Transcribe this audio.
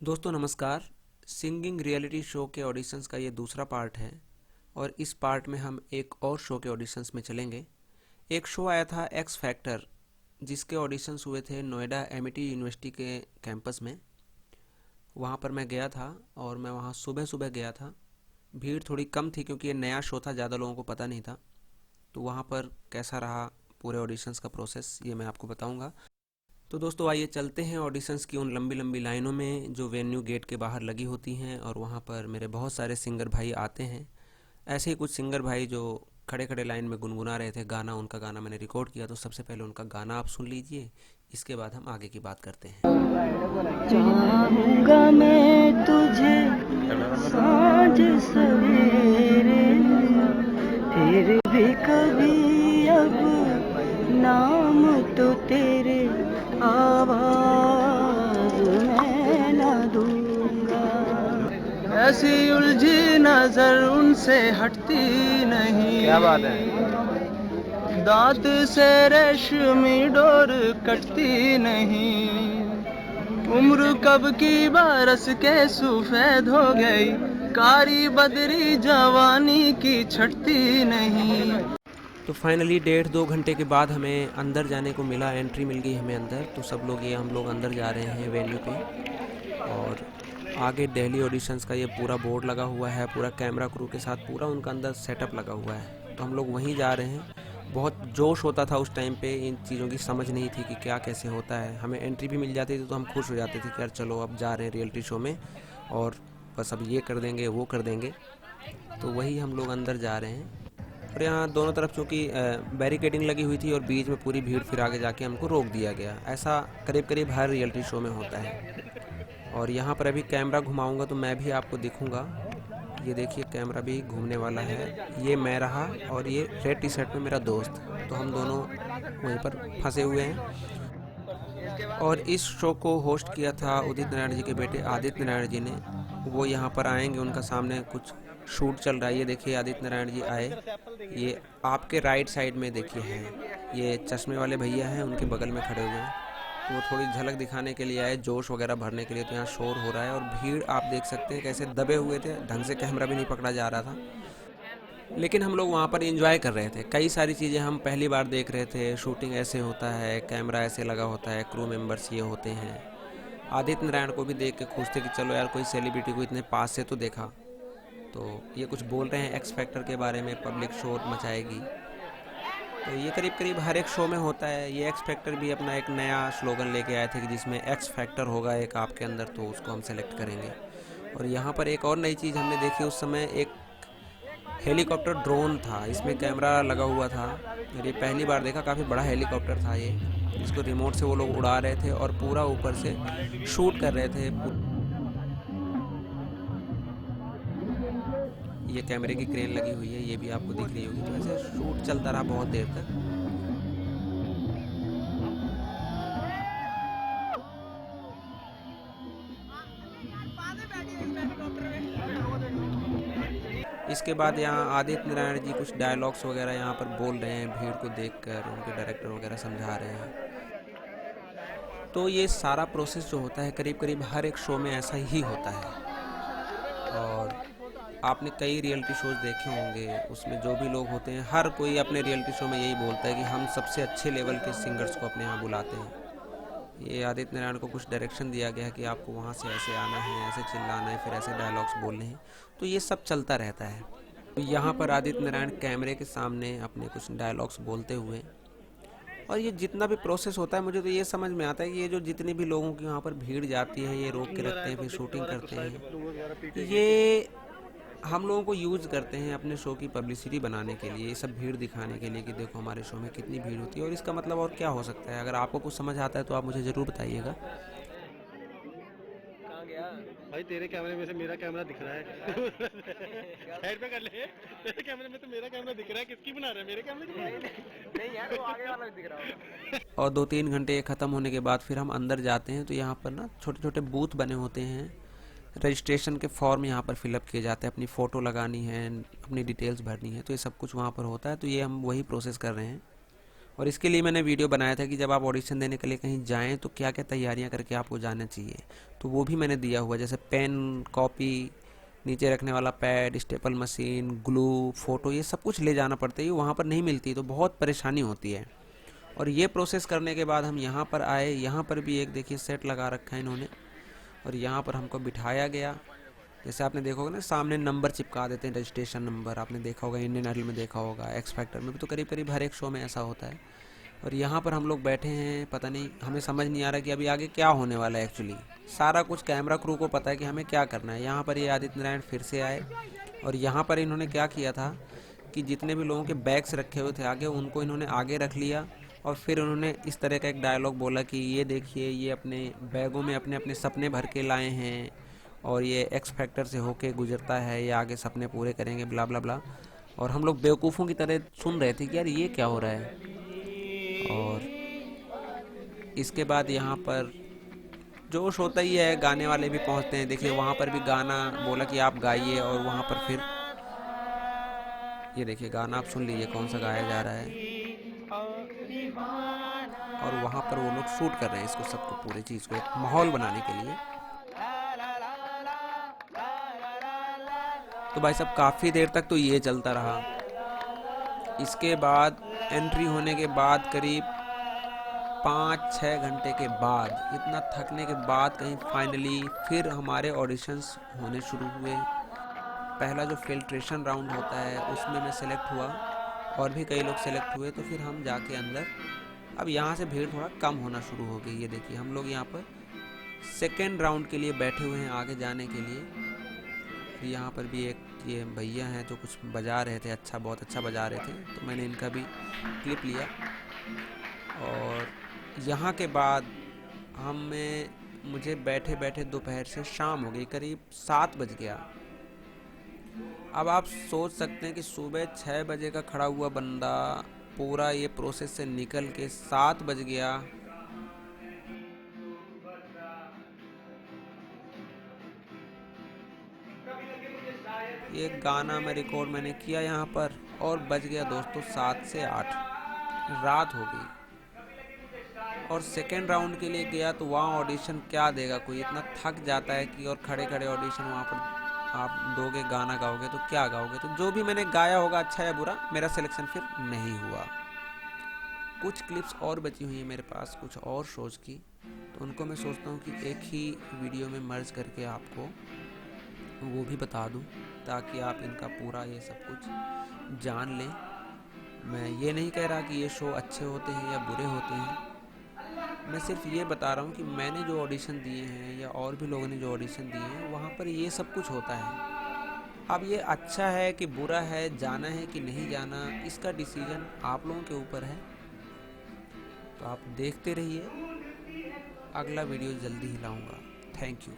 दोस्तों नमस्कार। Singing reality show के ऑडिशंस का ये दूसरा पार्ट है और इस पार्ट में हम एक और शो के ऑडिशंस में चलेंगे। एक शो आया था एक्स फैक्टर, जिसके ऑडिशंस हुए थे नोएडा एमिटी यूनिवर्सिटी के कैंपस में। वहाँ पर मैं गया था और मैं वहाँ सुबह सुबह गया था। भीड़ थोड़ी कम थी क्योंकि ये नया शो था, ज़्यादा लोगों को पता नहीं था। तो वहाँ पर कैसा रहा पूरे ऑडिशंस का प्रोसेस, ये मैं आपको बताऊँगा। तो दोस्तों आइए चलते हैं ऑडिशंस की उन लंबी लंबी लाइनों में जो वेन्यू गेट के बाहर लगी होती हैं, और वहाँ पर मेरे बहुत सारे सिंगर भाई आते हैं। ऐसे ही कुछ सिंगर भाई जो खड़े खड़े लाइन में गुनगुना रहे थे गाना, उनका गाना मैंने रिकॉर्ड किया। तो सबसे पहले उनका गाना आप सुन लीजिए, इसके बाद हम आगे की बात करते हैं। चाहूंगा मैं तुझे साँझ सवेरे, फिर भी कभी अब नाम तो तेरे आवाज मैं न दूंगा। ऐसी उलझी नजर उनसे हटती नहीं, क्या बात है, दांत से रेशमी डोर कटती नहीं। उम्र कब की बरस के सफेद हो गई, कारी बदरी जवानी की छटती नहीं। तो फाइनली 1.5-2 घंटे के बाद हमें अंदर जाने को मिला, एंट्री मिल गई हमें अंदर। तो सब लोग हम लोग अंदर जा रहे हैं वेन्यू पे, और आगे दिल्ली ऑडिशंस का ये पूरा बोर्ड लगा हुआ है, पूरा कैमरा क्रू के साथ पूरा उनका अंदर सेटअप लगा हुआ है। तो हम लोग वहीं जा रहे हैं। बहुत जोश होता था उस टाइम पे, इन चीज़ों की समझ नहीं थी कि क्या कैसे होता है। हमें एंट्री भी मिल जाती थी तो हम खुश हो जाते थे कि यार चलो अब जा रहे हैं रियलिटी शो में, और बस अब ये कर देंगे वो कर देंगे। तो वही हम लोग अंदर जा रहे हैं। और यहाँ दोनों तरफ चूँकि बैरिकेडिंग लगी हुई थी और बीच में पूरी भीड़, फिर आगे जाके हमको रोक दिया गया। ऐसा करीब करीब हर रियलिटी शो में होता है। और यहाँ पर अभी कैमरा घुमाऊंगा तो मैं भी आपको दिखूंगा। ये देखिए कैमरा भी घूमने वाला है। ये मैं रहा और ये रेड टी शर्ट में मेरा दोस्त, तो हम दोनों वहीं पर फंसे हुए हैं। और इस शो को होस्ट किया था उदित नारायण जी के बेटे आदित्य नारायण जी ने। वो यहाँ पर आएंगे, उनका सामने कुछ शूट चल रहा है। ये देखिए आदित्य नारायण जी आए, ये आपके राइट साइड में देखिए हैं। ये चश्मे वाले भैया हैं, उनके बगल में खड़े हुए हैं। तो वो थोड़ी झलक दिखाने के लिए आए, जोश वगैरह भरने के लिए। तो यहाँ शोर हो रहा है और भीड़ आप देख सकते हैं कैसे दबे हुए थे, ढंग से कैमरा भी नहीं पकड़ा जा रहा था। लेकिन हम लोग वहाँ पर एंजॉय कर रहे थे। कई सारी चीज़ें हम पहली बार देख रहे थे। शूटिंग ऐसे होता है, कैमरा ऐसे लगा होता है, क्रू मेंबर्स ये होते हैं। आदित्य नारायण को भी देख के खुश थे कि चलो यार कोई सेलिब्रिटी को इतने पास से तो देखा। तो ये कुछ बोल रहे हैं एक्स फैक्टर के बारे में, पब्लिक शोर मचाएगी। तो ये करीब करीब हर एक शो में होता है। ये एक्स फैक्टर भी अपना एक नया स्लोगन लेके आए थे कि जिसमें एक्स फैक्टर होगा एक आपके अंदर, तो उसको हम सेलेक्ट करेंगे। और यहाँ पर एक और नई चीज़ हमने देखी उस समय, एक हेलीकॉप्टर ड्रोन था, इसमें कैमरा लगा हुआ था। और ये पहली बार देखा, काफ़ी बड़ा हेलीकॉप्टर था ये, जिसको रिमोट से वो लोग उड़ा रहे थे और पूरा ऊपर से शूट कर रहे थे। ये कैमरे की क्रेन लगी हुई है, ये भी आपको दिख रही होगी। तो ऐसे शूट चलता रहा बहुत देर तक। इसके बाद यहाँ आदित्य नारायण जी कुछ डायलॉग्स वगैरह यहाँ पर बोल रहे हैं, भीड़ को देखकर उनके डायरेक्टर वगैरह समझा रहे हैं। तो ये सारा प्रोसेस जो होता है करीब करीब हर एक शो में ऐसा ही होता है। और आपने कई रियलिटी शोज देखे होंगे, उसमें जो भी लोग होते हैं हर कोई अपने रियलिटी शो में यही बोलता है कि हम सबसे अच्छे लेवल के सिंगर्स को अपने यहाँ बुलाते हैं। ये आदित्य नारायण को कुछ डायरेक्शन दिया गया है कि आपको वहाँ से ऐसे आना है, ऐसे चिल्लाना है, फिर ऐसे डायलॉग्स बोलने हैं। तो ये सब चलता रहता है। तो यहाँ पर आदित्य नारायण कैमरे के सामने अपने कुछ डायलॉग्स बोलते हुए, और ये जितना भी प्रोसेस होता है मुझे तो ये समझ में आता है कि ये जो जितनी भी लोगों की वहाँ पर भीड़ जाती है, ये रोक के रखते हैं, फिर शूटिंग करते हैं, ये हम लोगों को यूज़ करते हैं अपने शो की पब्लिसिटी बनाने के लिए, ये सब भीड़ दिखाने के लिए कि देखो हमारे शो में कितनी भीड़ होती है। और इसका मतलब और क्या हो सकता है? अगर आपको कुछ समझ आता है तो आप मुझे ज़रूर बताइएगा। भाई तेरे कैमरे में से मेरा कैमरा दिख रहा है। साइड पे कर ले। तेरे कैमरे में तो मेरा कैमरा दिख रहा है, किसकी बना रहा है? मेरे कैमरे की बना रहा है? नहीं यार, वो आगे वाला दिख रहा होगा। और 2-3 घंटे ख़त्म होने के बाद फिर हम अंदर जाते हैं। तो यहाँ पर ना छोटे छोटे बूथ बने होते हैं, रजिस्ट्रेशन के फॉर्म यहाँ पर फिलअप किए जाते हैं, अपनी फ़ोटो लगानी है, अपनी डिटेल्स भरनी है, तो ये सब कुछ वहाँ पर होता है। तो ये हम वही प्रोसेस कर रहे हैं। और इसके लिए मैंने वीडियो बनाया था कि जब आप ऑडिशन देने के लिए कहीं जाएं तो क्या क्या तैयारियां करके आपको जाना चाहिए, तो वो भी मैंने दिया हुआ, जैसे पेन, कॉपी, नीचे रखने वाला pad, staple machine, glue, photo, ये सब कुछ ले जाना पड़ता है। ये वहाँ पर नहीं मिलती तो बहुत परेशानी होती है। और ये प्रोसेस करने के बाद हम यहाँ पर आए। यहाँ पर भी एक देखिए सेट लगा रखा है इन्होंने, और यहाँ पर हमको बिठाया गया। जैसे आपने देखा होगा ना, सामने नंबर चिपका देते हैं, रजिस्ट्रेशन नंबर, आपने देखा होगा, इंडियन आइडल में देखा होगा, एक्स फैक्टर में भी तो करीब करीब हर एक शो में ऐसा होता है। और यहाँ पर हम लोग बैठे हैं, पता नहीं, हमें समझ नहीं आ रहा कि अभी आगे क्या होने वाला है। एक्चुअली सारा कुछ कैमरा क्रू को पता है कि हमें क्या करना है। यहाँ पर ये आदित्य नारायण फिर से आए, और यहाँ पर इन्होंने क्या किया था कि जितने भी लोगों के बैग्स रखे हुए थे आगे, उनको इन्होंने आगे रख लिया, और फिर उन्होंने इस तरह का एक डायलॉग बोला कि ये देखिए, ये अपने बैगों में अपने अपने सपने भर के लाए हैं, और ये एक्स फैक्टर से होके गुजरता है, ये आगे सपने पूरे करेंगे, ब्ला ब्ला ब्ला। और हम लोग बेवकूफ़ों की तरह सुन रहे थे कि यार ये क्या हो रहा है। और इसके बाद यहाँ पर जोश होता ही है, गाने वाले भी पहुँचते हैं। देखिए वहाँ पर भी गाना बोला कि आप गाइए, और वहाँ पर फिर ये देखिए गाना आप सुन लीजिए कौन सा गाया जा रहा है। और वहाँ पर वो लोग शूट कर रहे हैं इसको, सबको, पूरी चीज़ को एक माहौल बनाने के लिए। तो भाई साहब काफ़ी देर तक तो ये चलता रहा। इसके बाद एंट्री होने के बाद करीब 5-6 घंटे के बाद, इतना थकने के बाद कहीं फाइनली फिर हमारे ऑडिशंस होने शुरू हुए। पहला जो फिल्ट्रेशन राउंड होता है उसमें मैं सेलेक्ट हुआ, और भी कई लोग सेलेक्ट हुए। तो फिर हम जाके अंदर, अब यहाँ से भीड़ थोड़ा कम होना शुरू हो गई। ये देखिए हम लोग यहाँ पर सेकेंड राउंड के लिए बैठे हुए हैं आगे जाने के लिए। यहाँ पर भी एक ये भैया हैं जो कुछ बजा रहे थे, अच्छा, बहुत अच्छा बजा रहे थे, तो मैंने इनका भी क्लिप लिया। और यहाँ के बाद मुझे बैठे बैठे दोपहर से शाम हो गई, करीब 7 बज गया। अब आप सोच सकते हैं कि सुबह 6 बजे का खड़ा हुआ बंदा पूरा ये प्रोसेस से निकल के 7 बज गया। ये गाना मैं रिकॉर्ड मैंने किया यहाँ पर, और बज गया दोस्तों 7 से 8, रात हो गई। और सेकेंड राउंड के लिए गया तो वहाँ ऑडिशन क्या देगा, कोई इतना थक जाता है कि, और खड़े खड़े ऑडिशन वहाँ पर आप दोगे, गाना गाओगे तो क्या गाओगे। तो जो भी मैंने गाया होगा, अच्छा या बुरा, मेरा सिलेक्शन फिर नहीं हुआ। कुछ क्लिप्स और बची हुई हैं मेरे पास कुछ और शोज़ की, तो उनको मैं सोचता हूँ कि एक ही वीडियो में मर्ज करके आपको वो भी बता दूँ, ताकि आप इनका पूरा ये सब कुछ जान लें। मैं ये नहीं कह रहा कि ये शो अच्छे होते हैं या बुरे होते हैं, मैं सिर्फ ये बता रहा हूँ कि मैंने जो ऑडिशन दिए हैं या और भी लोगों ने जो ऑडिशन दिए हैं, वहाँ पर ये सब कुछ होता है। अब ये अच्छा है कि बुरा है, जाना है कि नहीं जाना, इसका डिसीजन आप लोगों के ऊपर है। तो आप देखते रहिए, अगला वीडियो जल्दी ही लाऊंगा। Thank you.